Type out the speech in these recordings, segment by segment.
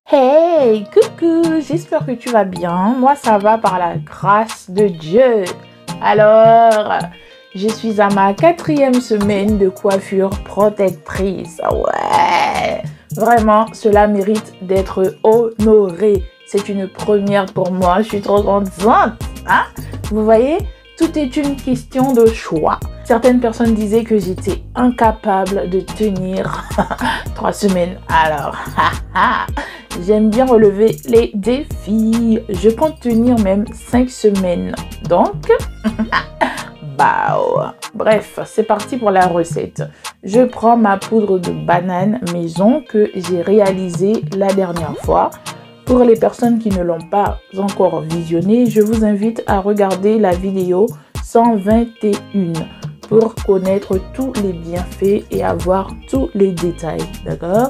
Hey, coucou, j'espère que tu vas bien. Moi, ça va par la grâce de Dieu. Alors, je suis à ma 4e semaine de coiffure protectrice. Ouais, vraiment, cela mérite d'être honoré. C'est une première pour moi. Je suis trop contente. Hein? Vous voyez, tout est une question de choix. Certaines personnes disaient que j'étais incapable de tenir 3 semaines. Alors, j'aime bien relever les défis. Je compte tenir même 5 semaines. Donc, bah, bref, c'est parti pour la recette. Je prends ma poudre de banane maison que j'ai réalisée la dernière fois. Pour les personnes qui ne l'ont pas encore visionnée, je vous invite à regarder la vidéo 121 pour connaître tous les bienfaits et avoir tous les détails, d'accord?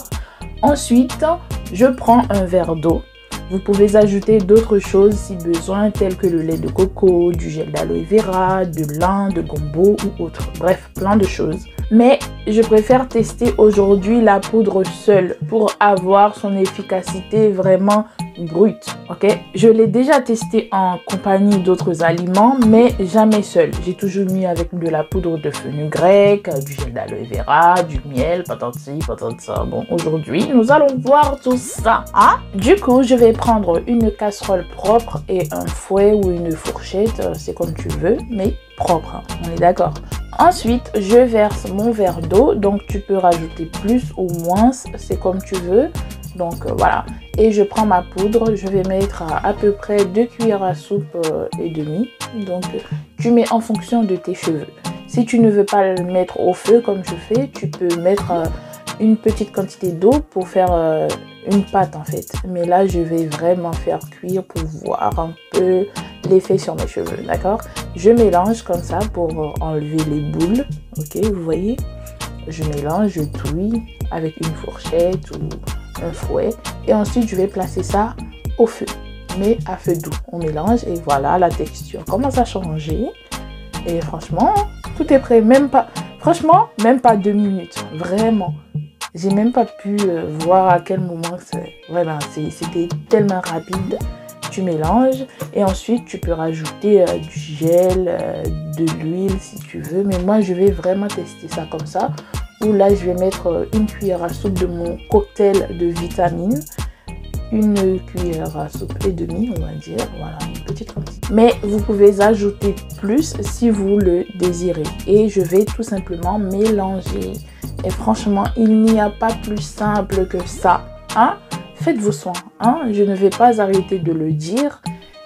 Ensuite, je prends un verre d'eau. Vous pouvez ajouter d'autres choses si besoin, telles que le lait de coco, du gel d'aloe vera, de lin, de gombo ou autre. Bref, plein de choses. Mais je préfère tester aujourd'hui la poudre seule pour avoir son efficacité vraiment brute, ok? Je l'ai déjà testé en compagnie d'autres aliments, mais jamais seule. J'ai toujours mis avec de la poudre de fenugrec, du gel d'aloe vera, du miel, patati, patata. Bon, aujourd'hui, nous allons voir tout ça, hein? Du coup, je vais prendre une casserole propre et un fouet ou une fourchette, c'est comme tu veux, mais propre, hein, on est d'accord. Ensuite, je verse mon verre d'eau, donc tu peux rajouter plus ou moins, c'est comme tu veux. Donc voilà, et je prends ma poudre, je vais mettre à peu près 2 cuillères à soupe et demie. Donc tu mets en fonction de tes cheveux. Si tu ne veux pas le mettre au feu comme je fais, tu peux mettre une petite quantité d'eau pour faire une pâte en fait. Mais là, je vais vraiment faire cuire pour voir un peu l'effet sur mes cheveux, d'accord? Je mélange comme ça pour enlever les boules, ok, vous voyez? Je mélange, je touille avec une fourchette ou un fouet et ensuite je vais placer ça au feu, mais à feu doux. On mélange et voilà, la texture commence à changer et franchement, tout est prêt. Même pas 2 minutes, vraiment. J'ai même pas pu voir à quel moment c'était tellement rapide. Tu mélanges et ensuite tu peux rajouter du gel, de l'huile si tu veux, mais moi je vais vraiment tester ça comme ça, où là je vais mettre une cuillère à soupe de mon cocktail de vitamines, une cuillère à soupe et demie on va dire, voilà, une petite quantité. Mais vous pouvez ajouter plus si vous le désirez et je vais tout simplement mélanger. Et franchement, il n'y a pas plus simple que ça, hein? Faites vos soins, hein? Je ne vais pas arrêter de le dire.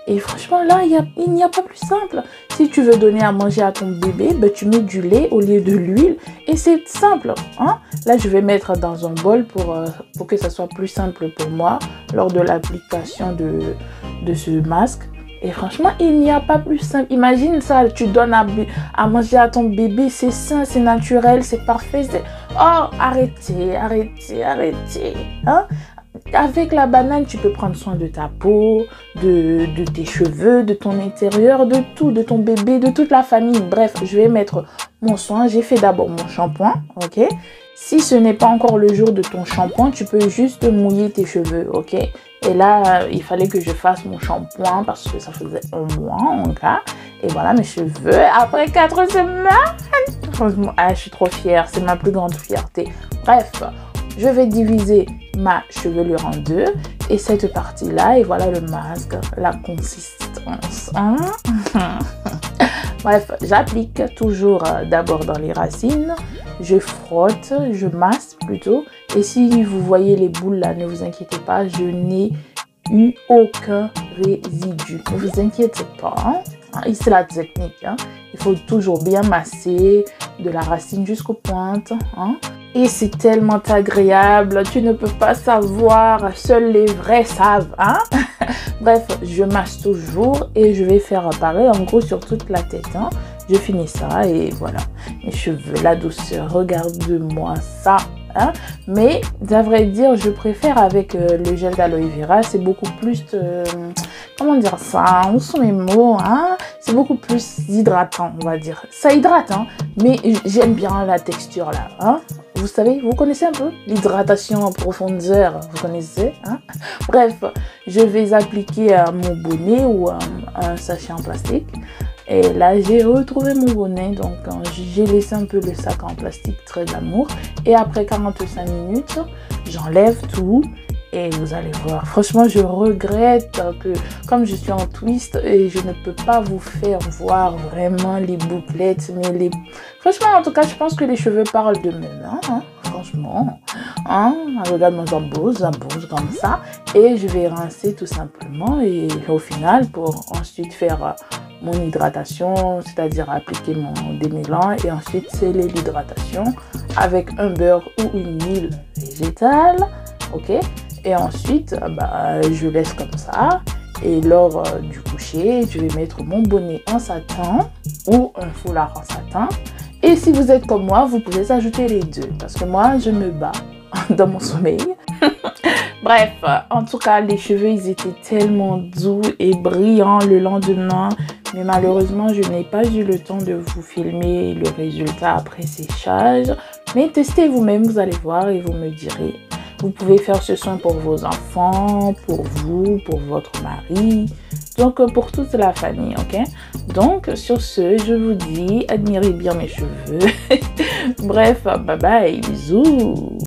Et franchement, là, il n'y a pas plus simple. Si tu veux donner à manger à ton bébé, ben, tu mets du lait au lieu de l'huile. Et c'est simple, hein? Là, je vais mettre dans un bol pour que ça soit plus simple pour moi lors de l'application de ce masque. Et franchement, il n'y a pas plus simple. Imagine ça, tu donnes à manger à ton bébé, c'est sain, c'est naturel, c'est parfait. Oh, arrêtez. Hein? Avec la banane, tu peux prendre soin de ta peau, de tes cheveux, de ton intérieur, de tout, de ton bébé, de toute la famille. Bref, je vais mettre mon soin. J'ai fait d'abord mon shampoing, ok? Si ce n'est pas encore le jour de ton shampoing, tu peux juste mouiller tes cheveux, ok? Et là, il fallait que je fasse mon shampoing parce que ça faisait un mois en cas. Et voilà mes cheveux après 4 semaines. Franchement, je suis trop fière. C'est ma plus grande fierté. Bref, je vais diviser ma chevelure en deux. Et cette partie-là, et voilà le masque, la consistance. Hein? Bref, j'applique toujours d'abord dans les racines. Je frotte, je masse plutôt. Et si vous voyez les boules là, ne vous inquiétez pas, je n'ai eu aucun résidu. Ne vous inquiétez pas. Hein? Ici, la technique. Hein? Il faut toujours bien masser de la racine jusqu'aux pointes. Hein? Et c'est tellement agréable. Tu ne peux pas savoir. Seuls les vrais savent. Hein? Bref, je masse toujours et je vais faire pareil en gros sur toute la tête. Hein? Je finis ça et voilà. Mes cheveux, la douceur, regarde-moi ça. hein. Mais à vrai dire, je préfère avec le gel d'aloe vera. C'est beaucoup plus, comment dire ça, où sont mes mots, hein? C'est beaucoup plus hydratant, on va dire. Ça hydrate, hein, mais j'aime bien la texture là, hein. Vous savez, vous connaissez un peu l'hydratation en profondeur, vous connaissez, hein? Bref, je vais appliquer mon bonnet ou un sachet en plastique. Et là, j'ai retrouvé mon bonnet, donc j'ai laissé un peu le sac en plastique très glamour. Et après 45 minutes, j'enlève tout. Et vous allez voir, franchement, je regrette que comme je suis en twist et je ne peux pas vous faire voir vraiment les bouclettes, mais les... Franchement, en tout cas, je pense que les cheveux parlent d'eux-mêmes, hein, franchement. Hein, regarde-moi, j'embose comme ça. Et je vais rincer tout simplement. Et au final, pour ensuite faire mon hydratation, c'est-à-dire appliquer mon démêlant et ensuite sceller l'hydratation avec un beurre ou une huile végétale, ok? Et ensuite, je laisse comme ça. Et lors du coucher, je vais mettre mon bonnet en satin ou un foulard en satin. Et si vous êtes comme moi, vous pouvez ajouter les deux. Parce que moi, je me bats dans mon sommeil. Bref, en tout cas, les cheveux, ils étaient tellement doux et brillants le lendemain. Mais malheureusement, je n'ai pas eu le temps de vous filmer le résultat après séchage. Mais testez vous-même, vous allez voir et vous me direz. Vous pouvez faire ce soin pour vos enfants, pour vous, pour votre mari, donc pour toute la famille, ok? Donc, sur ce, je vous dis, admirez bien mes cheveux. Bref, bye bye, bisous!